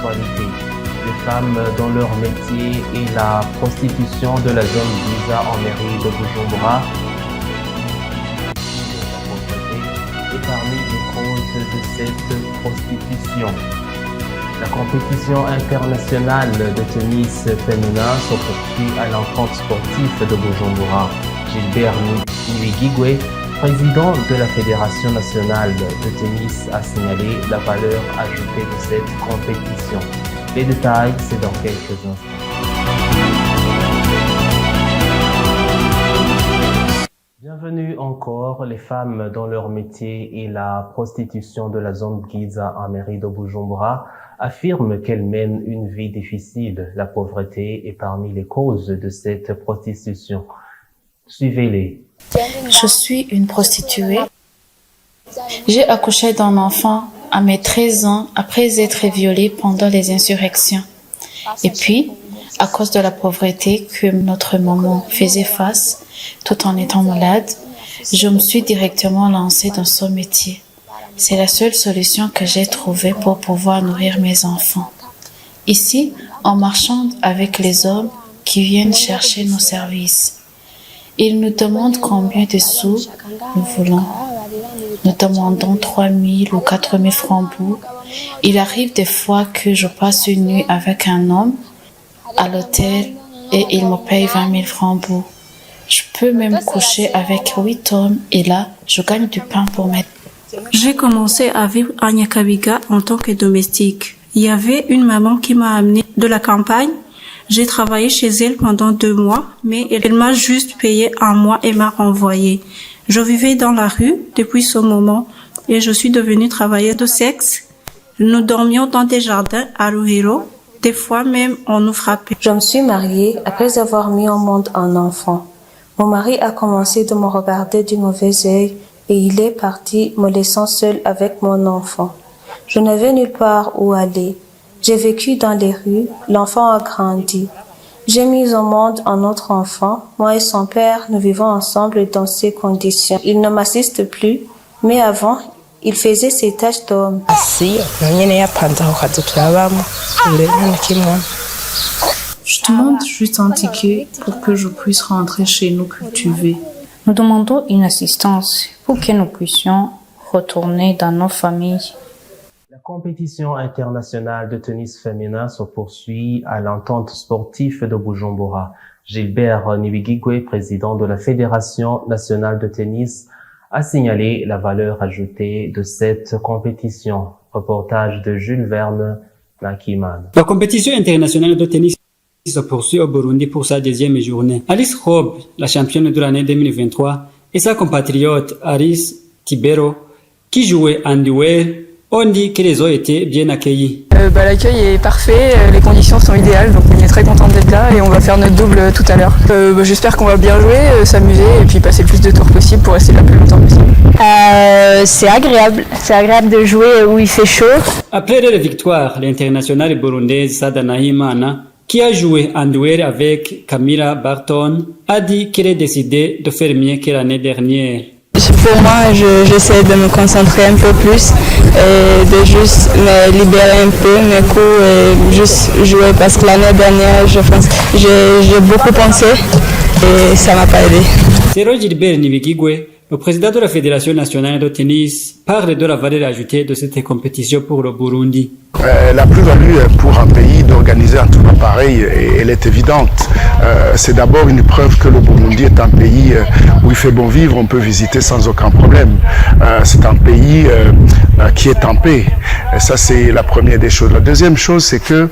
l'actualité. Les femmes dans leur métier et la prostitution de la zone Giza en mairie de Bujumbura. La pauvreté est parmi les causes de cette prostitution. La compétition internationale de tennis féminin se poursuit à l'encontre sportif de Bujumbura. Gilbert Niwigigwe, président de la Fédération nationale de tennis, a signalé la valeur ajoutée de cette compétition. Les détails, c'est dans quelques instants. Bienvenue encore. Les femmes dans leur métier et la prostitution de la zone Giza en mairie de Bujumbura affirment qu'elles mènent une vie difficile. La pauvreté est parmi les causes de cette prostitution. Suivez-les. Je suis une prostituée. J'ai accouché d'un enfant à mes 13 ans après être violée pendant les insurrections. Et puis, à cause de la pauvreté que notre maman faisait face, tout en étant malade, je me suis directement lancée dans ce métier. C'est la seule solution que j'ai trouvée pour pouvoir nourrir mes enfants. Ici, on marchande avec les hommes qui viennent chercher nos services. Ils nous demandent combien de sous nous voulons. Nous demandons 3 000 ou 4 000 francs bout. Il arrive des fois que je passe une nuit avec un homme à l'hôtel et il me paye 20 000 francs bout. Je peux même coucher avec 8 hommes et là, je gagne du pain pour mes... J'ai commencé à vivre à Nyakabiga en tant que domestique. Il y avait une maman qui m'a amenée de la campagne. J'ai travaillé chez elle pendant 2 mois, mais elle m'a juste payé 1 mois et m'a renvoyé. Je vivais dans la rue depuis ce moment et je suis devenue travailleuse de sexe. Nous dormions dans des jardins à Ruhiro. Des fois même, on nous frappait. Je me suis mariée après avoir mis au monde un enfant. Mon mari a commencé de me regarder du mauvais œil et il est parti me laissant seule avec mon enfant. Je n'avais nulle part où aller. J'ai vécu dans les rues, l'enfant a grandi. J'ai mis au monde un autre enfant. Moi et son père, nous vivons ensemble dans ces conditions. Il ne m'assiste plus, mais avant, il faisait ses tâches d'homme. Je demande juste un ticket pour que je puisse rentrer chez nous cultiver. Nous demandons une assistance pour que nous puissions retourner dans nos familles. La compétition internationale de tennis féminin se poursuit à l'entente sportive de Bujumbura. Gilbert Niwigigwe, président de la Fédération nationale de tennis, a signalé la valeur ajoutée de cette compétition. Reportage de Jules Verne Nakiman. La compétition internationale de tennis se poursuit au Burundi pour sa 2e journée. Alice Hobb, la championne de l'année 2023, et sa compatriote Aris Tibero, qui jouait en duel, on dit que les ont été bien accueillis. L'accueil est parfait, les conditions sont idéales, donc on est très content d'être là et on va faire notre double tout à l'heure. J'espère qu'on va bien jouer, s'amuser et puis passer le plus de tours possible pour rester là le plus longtemps possible. C'est agréable de jouer où il fait chaud. Après la victoire, l'internationale burundaise Sada Nahimana, qui a joué en duel avec Camilla Barton, a dit qu'elle a décidé de faire mieux que l'année dernière. Pour moi, j'essaie de me concentrer un peu plus et de juste me libérer un peu mes coups et juste jouer parce que l'année dernière, j'ai beaucoup pensé et ça m'a pas aidé. C'est Gilbert Niwigigwe, le président de la Fédération nationale de tennis, parle de la valeur ajoutée de cette compétition pour le Burundi. La plus-value pour un pays d'organiser un tournoi pareil, elle est évidente. C'est d'abord une preuve que le Burundi est un pays où il fait bon vivre, on peut visiter sans aucun problème. C'est un pays qui est en paix. Et ça, c'est la première des choses. La deuxième chose, c'est que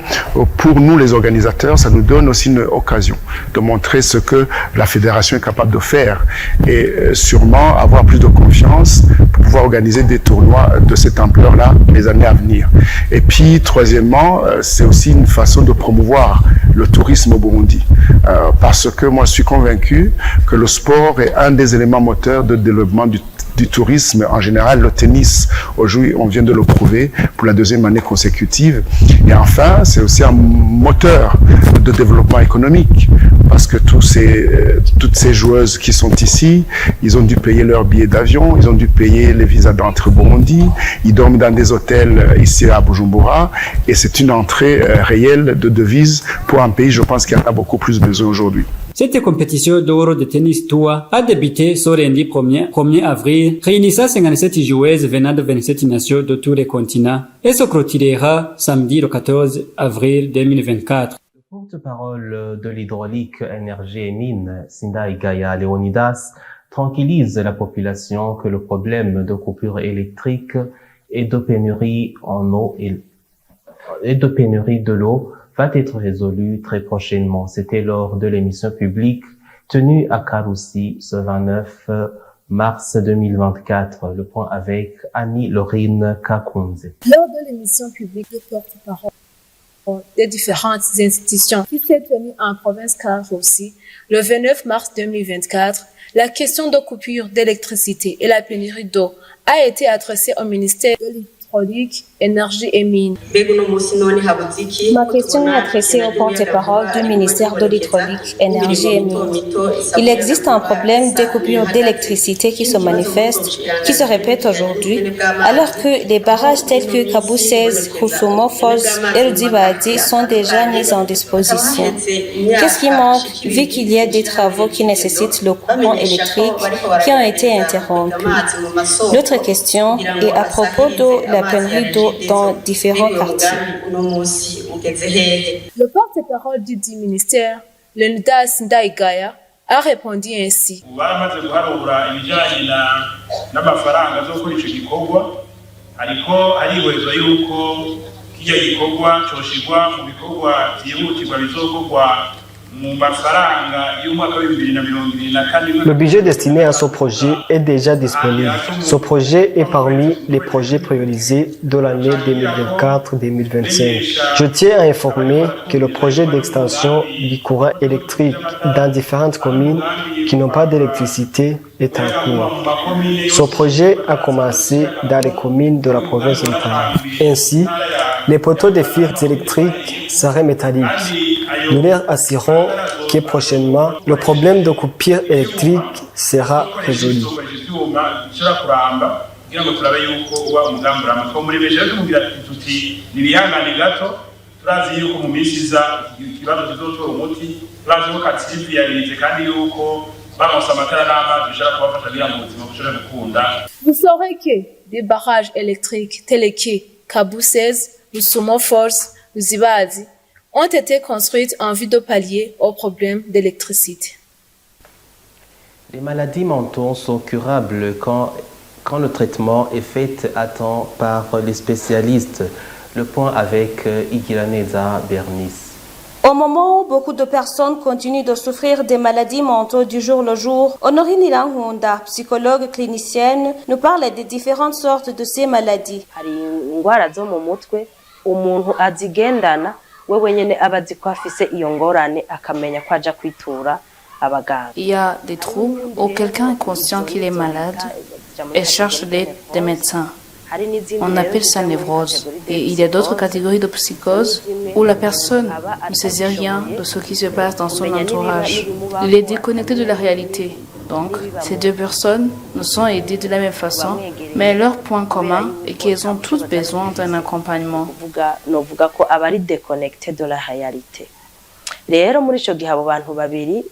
pour nous, les organisateurs, ça nous donne aussi une occasion de montrer ce que la fédération est capable de faire et sûrement avoir plus de confiance pour pouvoir organiser des tournois de cette ampleur-là les années à venir. Et puis, troisièmement, c'est aussi une façon de promouvoir le tourisme au Burundi. Parce que moi, je suis convaincu que le sport est un des éléments moteurs de développement du tourisme en général, le tennis. Aujourd'hui, on vient de le prouver pour la deuxième année consécutive. Et enfin, c'est aussi un moteur de développement économique parce que toutes ces joueuses qui sont ici, ils ont dû payer leur billet d'avion, ils ont dû payer les visas d'entrée au Burundi, ils dorment dans des hôtels ici à Bujumbura et c'est une entrée réelle de devises pour un pays, je pense, qui en a beaucoup plus besoin aujourd'hui. Cette compétition d'Euro de tennis tour a débuté ce lundi 1er avril, réunissant 57 joueuses venant de 27 nations de tous les continents et se clôturera samedi le 14 avril 2024. Le porte-parole de l'hydraulique, énergie et mines, Sindai Gaya Leonidas, tranquillise la population que le problème de coupure électrique et de pénurie en eau et de pénurie de l'eau va être résolu très prochainement. C'était lors de l'émission publique tenue à Karoussi ce 29 mars 2024. Le point avec Annie-Laurine Kakunze. Lors de l'émission publique de porte-parole des différentes institutions qui s'est tenue en province Karoussi le 29 mars 2024, la question de coupure d'électricité et la pénurie d'eau a été adressée au ministère de l'hydraulique, énergie et mines. Ma question est adressée au porte-parole du ministère de l'hydraulique, énergie et mines. Il existe un problème de coupure d'électricité qui se manifeste, qui se répète aujourd'hui, alors que les barrages tels que Kabu 16, Rusumo Falls et Rudibadi sont déjà mis en disposition. Qu'est-ce qui manque vu qu'il y a des travaux qui nécessitent le courant électrique qui ont été interrompus? L'autre question est à propos de la pénurie d'eau dans différents quartiers. Le porte-parole du dit ministère, Leonidas Sindai Gaya, a répondu ainsi. Le budget destiné à ce projet est déjà disponible. Ce projet est parmi les projets priorisés de l'année 2024-2025. Je tiens à informer que le projet d'extension du courant électrique dans différentes communes qui n'ont pas d'électricité est en cours. Ce projet a commencé dans les communes de la province de l'Italie. Ainsi, les poteaux de fils électriques seraient métalliques. Nous leur assurons que prochainement, le problème de coupure électrique sera résolu. Vous saurez que des barrages électriques tels que Kabu 16, Rusumo Falls, Rudibadi ont été construites en vue de pallier aux problèmes d'électricité. Les maladies mentales sont curables quand le traitement est fait à temps par les spécialistes. Le point avec Igiraneza Bernice. Au moment où beaucoup de personnes continuent de souffrir des maladies mentales du jour le jour, Honorine Ilangunda, psychologue clinicienne, nous parle des différentes sortes de ces maladies. Il y a des troubles où quelqu'un est conscient qu'il est malade et cherche l'aide des médecins. On appelle ça névrose. Et il y a d'autres catégories de psychose où la personne ne sait rien de ce qui se passe dans son entourage. Il est déconnecté de la réalité. Donc, ces deux personnes ne sont aidées de la même façon, mais leur point commun est qu'elles ont toutes besoin d'un accompagnement. Rero muri ico gihe abo bantu babiri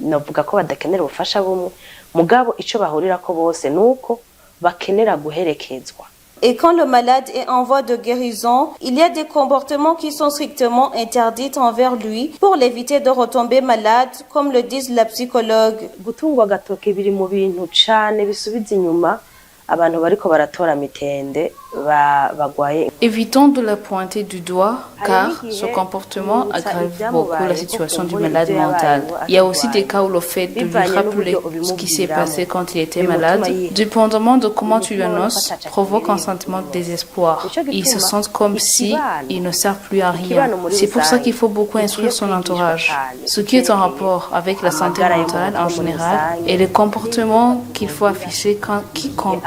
novuga ko badakenera ubufasha bumwe mugabo ico bahurirako bose nuko bakenera guherekezwa. Et quand le malade est en voie de guérison, il y a des comportements qui sont strictement interdits envers lui pour l'éviter de retomber malade, comme le disent la psychologue. Gutungwa gatoke biri mu bintu cane bisubiza inyuma abantu bariko baratora mitende bagwaye. Évitons de la pointer du doigt car ce comportement aggrave beaucoup la situation du malade mental. Il y a aussi des cas où le fait de lui rappeler ce qui s'est passé quand il était malade, dépendamment de comment tu lui annonces, provoque un sentiment de désespoir. Ils se sentent comme si ils ne servent plus à rien. C'est pour ça qu'il faut beaucoup instruire son entourage, ce qui est en rapport avec la santé mentale en général et les comportements qu'il faut afficher quand quiconque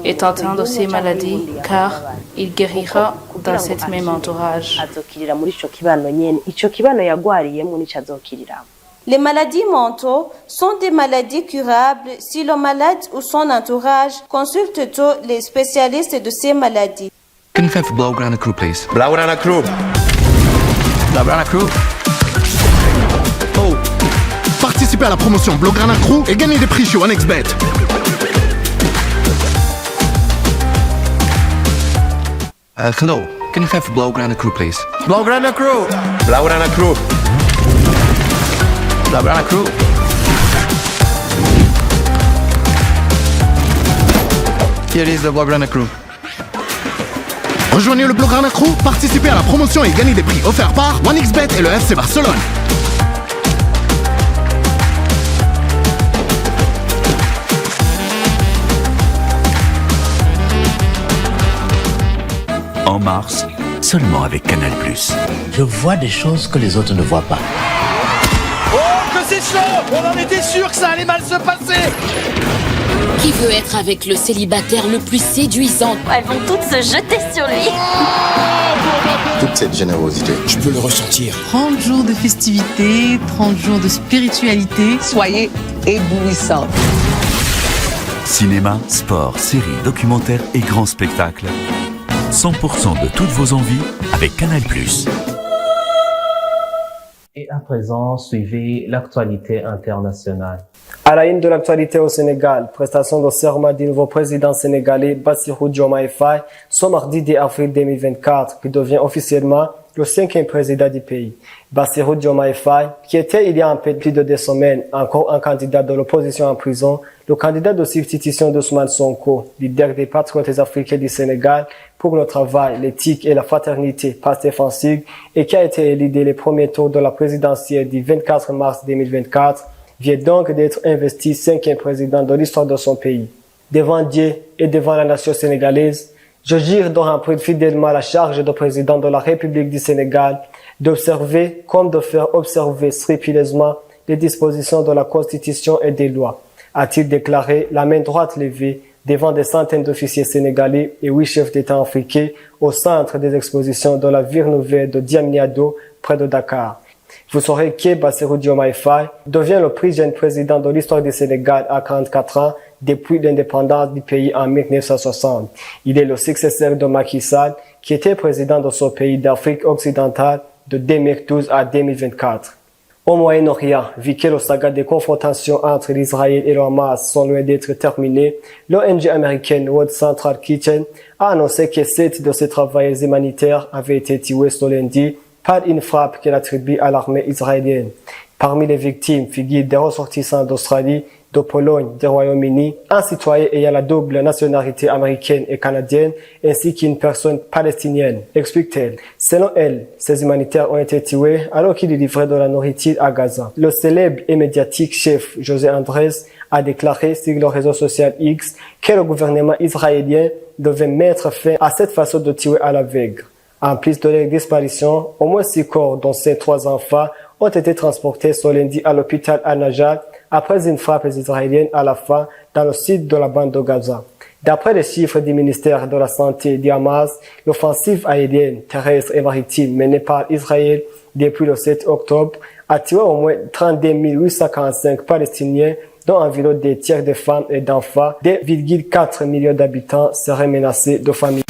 est atteint de ces maladies, car il guérira dans cet même entourage. Les maladies mentaux sont des maladies curables si le malade ou son entourage consulte tôt les spécialistes de ces maladies. Can you have Blaugrana Crew, please? Blaugrana Crew. Blaugrana Crew. Oh, participez à la promotion Blaugrana Crew et gagnez des prix chez OneXBet. Hello, can you have Blaugrana Crew, please? Blaugrana Crew. Blaugrana Crew. Blaugrana Crew. Here is the Blaugrana Crew. Rejoignez le Blaugrana Crew, participez à la promotion et gagnez des prix offerts par OneXBet et le FC Barcelone. En mars, seulement avec Canal+. Je vois des choses que les autres ne voient pas. Oh, que c'est chaud! On en était sûr que ça allait mal se passer! Qui veut être avec le célibataire le plus séduisant? Elles vont toutes se jeter sur lui. Toute cette générosité, je peux le ressentir. 30 jours de festivités, 30 jours de spiritualité. Soyez éblouissants. Cinéma, sport, séries, documentaires et grands spectacles. 100% de toutes vos envies avec Canal+. Et à présent, suivez l'actualité internationale. À la une de l'actualité au Sénégal, prestation de serment du nouveau président sénégalais Bassirou Diomaye Faye ce mardi 10 avril 2024, qui devient officiellement le 5e président du pays. Bassirou Diomaye Faye, qui était il y a un peu plus de 2 semaines encore un candidat de l'opposition en prison, le candidat de substitution d'Ousmane Sonko, leader des patriotes africains du Sénégal pour le travail, l'éthique et la fraternité, Pastef en sigle, et qui a été élu dès les premiers tours de la présidentielle du 24 mars 2024, vient donc d'être investi 5e président de l'histoire de son pays. Devant Dieu et devant la nation sénégalaise, je jure de remplir fidèlement la charge de président de la République du Sénégal, d'observer comme de faire observer scrupuleusement les dispositions de la Constitution et des lois, a-t-il déclaré, la main droite levée devant des centaines d'officiers sénégalais et 8 chefs d'État africains au centre des expositions de la ville nouvelle de Diamniadio, près de Dakar. Vous saurez que Bassirou Diomaye Faye devient le plus jeune président de l'histoire du Sénégal à 44 ans depuis l'indépendance du pays en 1960. Il est le successeur de Macky Sall, qui était président de ce pays d'Afrique occidentale de 2012 à 2024. Au Moyen-Orient, vu que le saga des confrontations entre l'Israël et le Hamas sont loin d'être terminées, l'ONG américaine World Central Kitchen a annoncé que 7 de ses travailleurs humanitaires avaient été tués ce lundi par une frappe qu'elle attribue à l'armée israélienne. Parmi les victimes figurent des ressortissants d'Australie, de Pologne, du Royaume-Uni, un citoyen ayant la double nationalité américaine et canadienne, ainsi qu'une personne palestinienne, explique-t-elle. Selon elle, ces humanitaires ont été tués alors qu'ils livraient de la nourriture à Gaza. Le célèbre et médiatique chef José Andrés a déclaré sur le réseau social X que le gouvernement israélien devait mettre fin à cette façon de tuer à l'aveugle. En plus de leur disparition, au moins 6 corps, dont ces 3 enfants, ont été transportés ce lundi à l'hôpital Al-Najjar après une frappe israélienne à la fin dans le sud de la bande de Gaza. D'après les chiffres du ministère de la Santé du Hamas, l'offensive aérienne, terrestre et maritime menée par Israël depuis le 7 octobre a tué au moins 32 845 Palestiniens, dont environ des tiers de femmes et d'enfants. 2,4 millions d'habitants seraient menacés de famine.